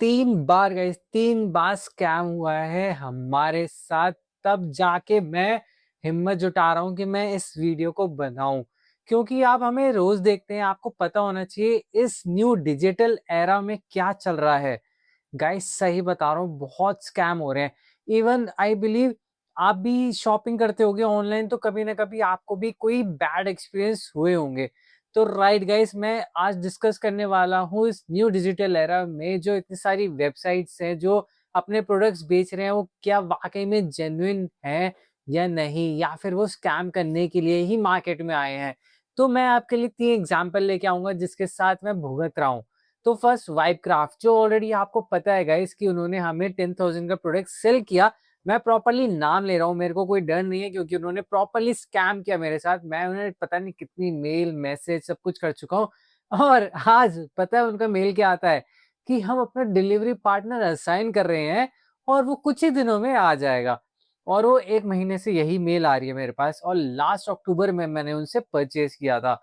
3 बार guys, 3 बार scam हुआ है हमारे साथ। तब जाके मैं हिम्मत जुटा रहा हूँ कि मैं इस वीडियो को बनाऊँ। क्योंकि आप हमें रोज़ देखते हैं, आपको पता होना चाहिए इस न्यू डिजिटल एरा में क्या चल रहा है। गाइस सही बता रहा हूँ, बहुत स्कैम हो रहे हैं। इवन आई बिलीव आप भी शॉपिंग करते होगे ऑनलाइन, तो कभी ना कभी आपको भी कोई बैड एक्सपीरियंस हुए होंगे। तो राइट गाइस, मैं आज डिस्कस करने वाला हूँ इस न्यू डिजिटल एरा में जो इतनी सारी वेबसाइट्स हैं जो अपने प्रोडक्ट्स बेच रहे हैं, वो क्या वाकई में जेन्युइन है या नहीं, या फिर वो स्कैम करने के लिए ही मार्केट में आए हैं। तो मैं आपके लिए 3 एग्जांपल लेके आऊंगा जिसके साथ मैं भुगत रहा हूँ। तो फर्स्ट वाइब क्राफ्ट, जो ऑलरेडी आपको पता है गाइस कि उन्होंने हमें 10,000 का प्रोडक्ट सेल किया। मैं प्रॉपर्ली नाम ले रहा हूँ, मेरे को कोई डर नहीं है क्योंकि उन्होंने प्रॉपर्ली स्कैम किया मेरे साथ। मैं उन्हें पता नहीं कितनी मेल मैसेज सब कुछ कर चुका हूँ। और आज पता है उनका मेल क्या आता है कि हम अपना डिलीवरी पार्टनर असाइन कर रहे हैं और वो कुछ ही दिनों में आ जाएगा। और वो 1 महीने से यही मेल आ रही है मेरे पास, और लास्ट अक्टूबर में मैंने उनसे परचेज किया था।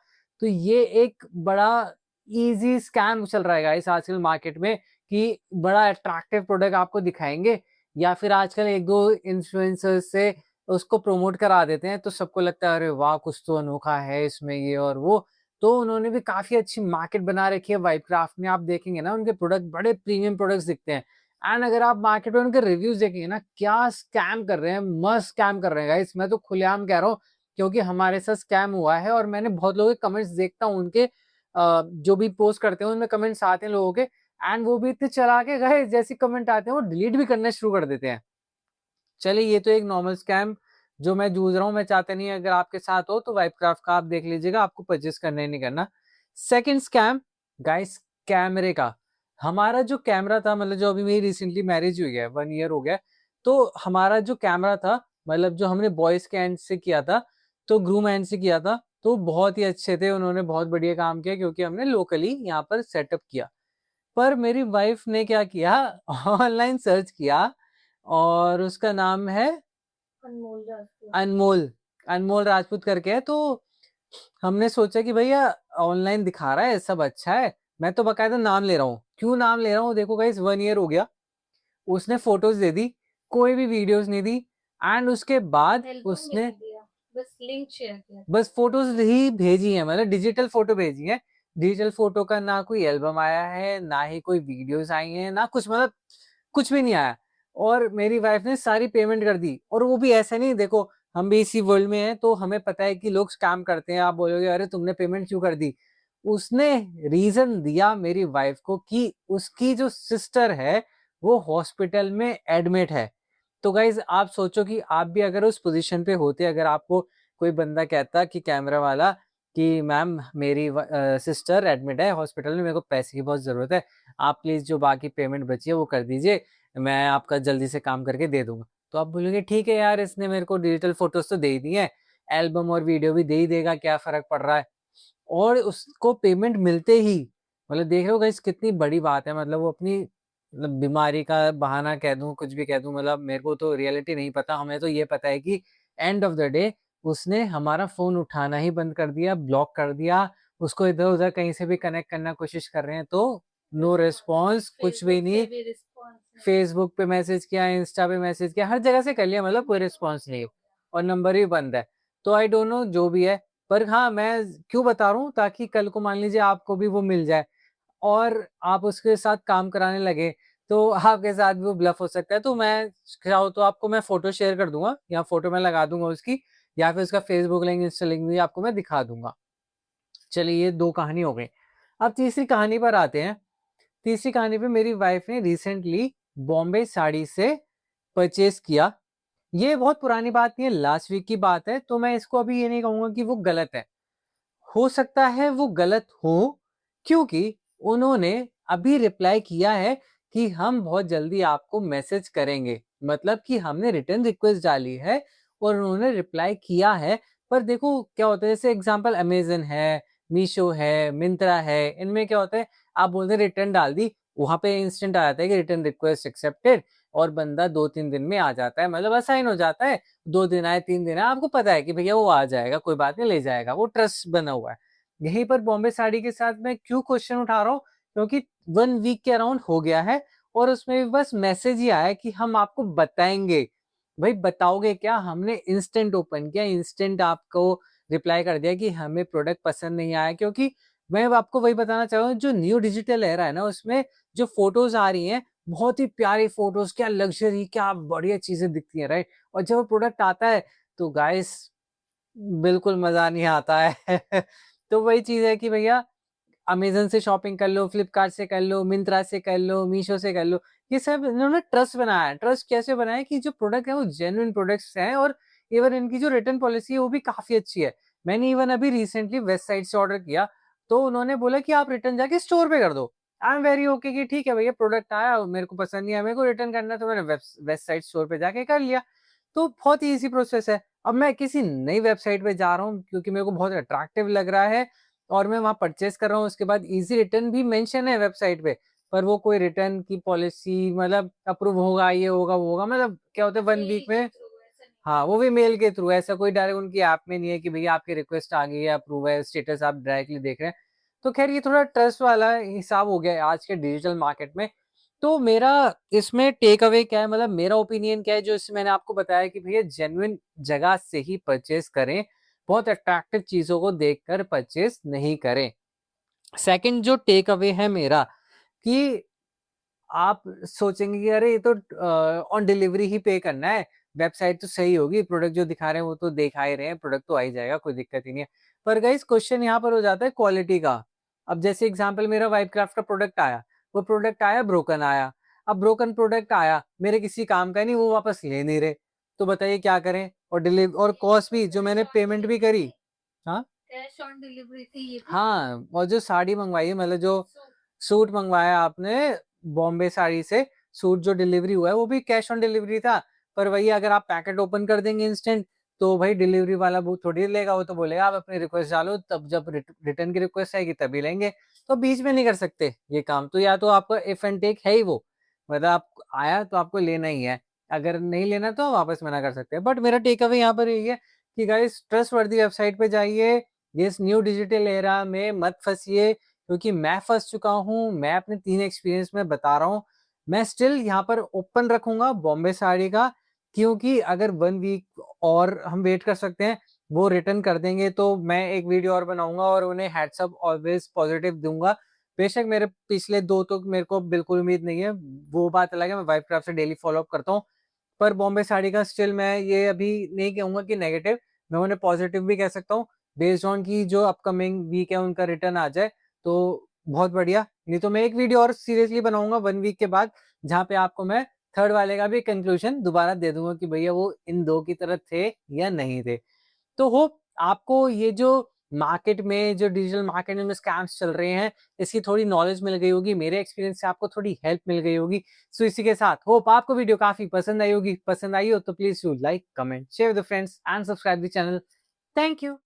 तो ये एक बड़ा ईज़ी स्कैम चल रहा है गाइस आजकल मार्केट में कि बड़ा अट्रैक्टिव प्रोडक्ट आपको दिखाएँगे, या फिर आजकल 1-2 इन्फ्लुएंसर्स से उसको प्रमोट करा देते हैं, तो सबको लगता है अरे वाह! कुछ तो अनोखा है इसमें ये और वो। तो उन्होंने भी काफ़ी अच्छी मार्केट बना रखी है वाइबक्राफ्ट में। आप देखेंगे ना उनके प्रोडक्ट बड़े प्रीमियम प्रोडक्ट्स दिखते हैं। एंड अगर आप मार्केट में उनके रिव्यूज़ देखेंगे ना, क्या स्कैम कर रहे हैं, मस्त स्कैम कर रहे हैं गाइस। मैं तो खुलेआम कह रहा हूँ क्योंकि हमारे साथ स्कैम हुआ है और मैंने बहुत लोगों के कमेंट्स देखता हूँ उनके, जो भी पोस्ट करते हैं उनमें कमेंट्स आते हैं लोगों के, एंड वो भी इतने चालाक है गाइस, जैसे कमेंट आते हैं वो डिलीट भी करना शुरू कर देते हैं। चलिए ये तो एक नॉर्मल स्कैम जो मैं जूझ रहा हूँ, मैं चाहता नहीं अगर आपके साथ हो तो वाइबक्राफ्ट का आप देख लीजिएगा, आपको परचेज़ करना ही नहीं करना। सेकंड स्कैम गाइस, कैमरे का। हमारा जो कैमरा था, मतलब जो अभी मेरी रिसेंटली मैरिज हुई है, 1 ईयर हो गया है, तो हमारा जो कैमरा था, मतलब जो हमने बॉयज़ के एंड से किया था, तो ग्रूम एंड से किया था, तो बहुत ही अच्छे थे, उन्होंने बहुत बढ़िया काम किया क्योंकि हमने लोकली यहाँ पर सेटअप किया। पर मेरी वाइफ ने क्या किया, ऑनलाइन सर्च किया और उसका नाम है अनमोल राजपूत। अनमोल, अनमोल राजपूत करके है। तो हमने सोचा कि भैया ऑनलाइन दिखा रहा है सब अच्छा है, मैं तो बकायदा नाम ले रहा हूँ। क्यों नाम ले रहा हूँ, देखो गाइस 1 ईयर हो गया, उसने फोटोज दे दी, कोई भी वीडियोस नहीं दी। एंड उसके बाद एल्बम भी उसने नहीं दिया, बस लिंक शेयर किया। बस फोटोज ही भेजी है, मतलब डिजिटल फोटो भेजी है। डिजिटल फोटो का ना कोई एल्बम आया है, ना ही कोई वीडियोस आई हैं, ना कुछ, मतलब कुछ भी नहीं आया। और मेरी वाइफ ने सारी पेमेंट कर दी, और वो भी ऐसा नहीं, देखो हम भी इसी वर्ल्ड में हैं तो हमें पता है कि लोग स्कैम करते हैं। आप बोलोगे अरे तुमने पेमेंट क्यों कर दी? उसने रीजन दिया मेरी वाइफ को कि उसकी जो सिस्टर है वो हॉस्पिटल में एडमिट है। तो गाइज आप सोचो कि आप भी अगर उस पोजीशन पे होते, अगर आपको कोई बंदा कहता कि कैमरा वाला कि मैम मेरी सिस्टर एडमिट है हॉस्पिटल में, मेरे को पैसे की बहुत ज़रूरत है, आप प्लीज़ जो बाकी पेमेंट बची है वो कर दीजिए, मैं आपका जल्दी से काम करके दे दूँगा। तो आप बोलोगे ठीक है यार, इसने मेरे को डिजिटल फ़ोटोज़ तो दे ही दी हैं, एल्बम और वीडियो भी दे ही देगा, क्या फ़र्क पड़ रहा है। और उसको पेमेंट मिलते ही, मतलब देख रहे हो गाइस कितनी बड़ी बात है, मतलब वो अपनी, मतलब बीमारी का बहाना कह दूँ, कुछ भी कह दूँ, मतलब मेरे को तो रियलिटी नहीं पता, हमें तो ये पता है कि एंड ऑफ द डे उसने हमारा फ़ोन उठाना ही बंद कर दिया, ब्लॉक कर दिया, उसको इधर-उधर कहीं से भी कनेक्ट करना कोशिश कर रहे हैं तो नो रिस्पॉन्स, कुछ भी फेसबुक नहीं। पे भी रिस्पॉन्स नहीं। फेसबुक पे मैसेज किया, इंस्टा पे मैसेज किया, हर जगह से कर लिया, मतलब कोई रिस्पॉन्स नहीं है और नंबर भी बंद है। तो आई डोंट नो जो भी है, पर हाँ, मैं क्यों बता रहा हूँ ताकि कल को मान लीजिए आपको भी वो मिल जाए और आप उसके साथ काम कराने लगे, तो आपके साथ भी वो ब्लफ हो सकता है। तो मैं चाहो तो आपको मैं फ़ोटो शेयर कर दूँगा, या फ़ोटो मैं लगा दूँगा उसकी, या फिर उसका फ़ेसबुक लिंक, इंस्टा लिंक भी आपको मैं दिखा दूँगा। चलिए ये 2 कहानी हो गई। अब तीसरी कहानी पर आते हैं। तीसरी कहानी पे मेरी वाइफ़ ने रिसेंटली बॉम्बे साड़ी से परचेज़ किया। ये बहुत पुरानी बात नहीं है, लास्ट वीक की बात है, तो मैं इसको अभी ये नहीं कहूँगा कि वो गलत है। हो सकता है वो गलत हो, क्योंकि उन्होंने अभी रिप्लाई किया है कि हम बहुत जल्दी आपको मैसेज करेंगे। मतलब कि हमने रिटर्न रिक्वेस्ट डाली है और उन्होंने रिप्लाई किया है। पर देखो क्या होता है, जैसे एग्ज़ाम्पल अमेज़न है, मीशो है, मिंत्रा है, इनमें क्या होता है, आप बोलते हैं रिटर्न डाल दी, वहाँ पे इंस्टेंट आ जाता है कि रिटर्न रिक्वेस्ट एक्सेप्टेड, और बंदा 2-3 दिन में आ जाता है, मतलब असाइन हो जाता है। 2 दिन आए, 3 दिन आए, आपको पता है कि भैया वो आ जाएगा, कोई बात नहीं, ले जाएगा, वो ट्रस्ट बना हुआ है। यहीं पर बॉम्बे साड़ी के साथ मैं क्यों क्वेश्चन उठा रहा हूँ, क्योंकि 1 वीक के अराउंड हो गया है और उसमें भी बस मैसेज ही आया कि हम आपको बताएंगे। भाई बताओगे क्या? हमने इंस्टेंट ओपन किया, इंस्टेंट आपको रिप्लाई कर दिया कि हमें प्रोडक्ट पसंद नहीं आया। क्योंकि मैं आपको वही बताना चाह रहा हूँ, जो न्यू डिजिटल एरा है ना, उसमें जो फोटोज आ रही हैं बहुत ही प्यारी फोटोज, क्या लग्जरी, क्या बढ़िया चीजें दिखती हैं, राइट? और जब प्रोडक्ट आता है तो गाइस बिल्कुल मजा नहीं आता है। तो वही चीज है कि भैया अमेज़न से शॉपिंग कर लो, फ्लिपकार्ट से कर लो, मिंत्रा से कर लो, मीशो से कर लो। ये सब इन्होंने ट्रस्ट बनाया है। ट्रस्ट कैसे बनाया है कि जो प्रोडक्ट है वो जेन्युइन प्रोडक्ट्स हैं, और इवन इनकी जो रिटर्न पॉलिसी है वो भी काफ़ी अच्छी है। मैंने इवन अभी रिसेंटली वेस्ट साइट से ऑर्डर किया, तो उन्होंने बोला कि आप रिटर्न जाके स्टोर पे कर दो। आई एम वेरी ओके कि ठीक है भैया, प्रोडक्ट आया मेरे को पसंद नहीं आया, मेरे को रिटर्न करना है, तो मैंने वेस्ट साइट स्टोर पे जाके कर लिया। तो बहुत ही ईज़ी प्रोसेस है। अब मैं किसी नई वेबसाइट पे जा रहा हूँ क्योंकि मेरे को बहुत अट्रैक्टिव लग रहा है और मैं वहाँ परचेज़ कर रहा हूँ, उसके बाद ईज़ी रिटर्न भी मेंशन है वेबसाइट पे, पर वो कोई रिटर्न की पॉलिसी मतलब अप्रूव होगा, ये होगा, वो होगा, मतलब क्या होता है 1 मेल वीक के में। थ्रू ऐसा नहीं हाँ, वो भी मेल के थ्रू, ऐसा कोई डायरेक्ट उनकी ऐप में नहीं है कि भैया आपकी रिक्वेस्ट आ गई है, अप्रूव है, स्टेटस आप डायरेक्टली देख रहे हैं। तो ख़ैर ये थोड़ा ट्रस्ट वाला हिसाब हो गया है आज के डिजिटल मार्केट में। तो मेरा इसमें टेक अवे क्या है, मतलब मेरा ओपिनियन क्या है, जो इसमें मैंने आपको बताया कि भैया जेन्युइन जगह से ही परचेज़ करें, बहुत अट्रैक्टिव चीज़ों को देखकर परचेज़ नहीं करें। सेकंड जो टेक अवे है मेरा, कि आप सोचेंगे कि अरे ये तो ऑन डिलीवरी ही पे करना है, वेबसाइट तो सही होगी, प्रोडक्ट जो दिखा रहे हैं वो तो दिखा ही रहे हैं, प्रोडक्ट तो आ ही जाएगा, कोई दिक्कत ही नहीं है। पर गाइस क्वेश्चन यहाँ पर हो जाता है क्वालिटी का। अब जैसे एग्जांपल मेरा वाइपक्राफ्ट का प्रोडक्ट आया, वो प्रोडक्ट आया ब्रोकन आया। अब ब्रोकन प्रोडक्ट आया, मेरे किसी काम का नहीं, वो वापस ले नहीं रहे। तो बताइए क्या करें? और और ये कॉस्ट तो भी जो मैंने कैश ऑन पेमेंट भी डिलीवरी करी। थी। हाँ? कैश ऑन डिलीवरी थी ये भी। हाँ, और जो साड़ी मंगवाई है, मतलब जो सो सूट मंगवाया आपने बॉम्बे साड़ी से, सूट जो डिलीवरी हुआ है वो भी कैश ऑन डिलीवरी था। पर वही अगर आप पैकेट ओपन कर देंगे इंस्टेंट, तो भाई डिलीवरी वाला वो थोड़ी लेगा, वो तो बोलेगा आप अपनी रिक्वेस्ट डालो, तब जब रिटर्न की रिक्वेस्ट आएगी तभी लेंगे। तो बीच में नहीं कर सकते ये काम, तो या तो आपका इफ एंड टेक है ही वो, मतलब आप आया तो आपको लेना ही है, अगर नहीं लेना तो वापस मना कर सकते हैं। बट मेरा टेक अवे यहाँ पर यही है कि गाइस ट्रस्ट वर्दी वेबसाइट पे जाइए, इस न्यू डिजिटल एरा में मत फँसिए, क्योंकि मैं फँस चुका हूँ। मैं अपने 3 एक्सपीरियंस में बता रहा हूँ। मैं स्टिल यहाँ पर ओपन रखूँगा बॉम्बे साड़ी का, क्योंकि अगर 1 वीक और हम वेट कर सकते हैं, वो रिटर्न कर देंगे तो मैं एक वीडियो और बनाऊँगा और उन्हें हैट्स अप ऑलवेज़ पॉजिटिव दूँगा। बेशक मेरे पिछले 2 तो मेरे को बिल्कुल उम्मीद नहीं है, वो बात अलग है, मैं वाइफ़क्राफ्ट से डेली फ़ॉलो अप करता हूँ। पर बॉम्बे साड़ी का स्टिल मैं ये अभी नहीं कहूँगा कि नेगेटिव, मैं उन्हें पॉजिटिव भी कह सकता हूँ। बेस्ड ऑन कि जो अपकमिंग वीक है उनका रिटर्न आ जाए तो बहुत बढ़िया। नहीं तो मैं एक वीडियो और सीरियसली बनाऊँगा 1 वीक के बाद, जहाँ पे आपको मैं थर्ड वाले का भी कंक्लूजन दोबारा दे दूँगा कि भैया वो इन 2 की तरह थे या नहीं थे। तो होप आपको ये जो मार्केट में जो डिजिटल मार्केट में स्कैम्स चल रहे हैं, इसकी थोड़ी नॉलेज मिल गई होगी, मेरे एक्सपीरियंस से आपको थोड़ी हेल्प मिल गई होगी। सो इसी के साथ होप आपको वीडियो काफ़ी पसंद आई होगी। पसंद आई हो तो please do like, comment, share with friends and subscribe the channel. Thank you.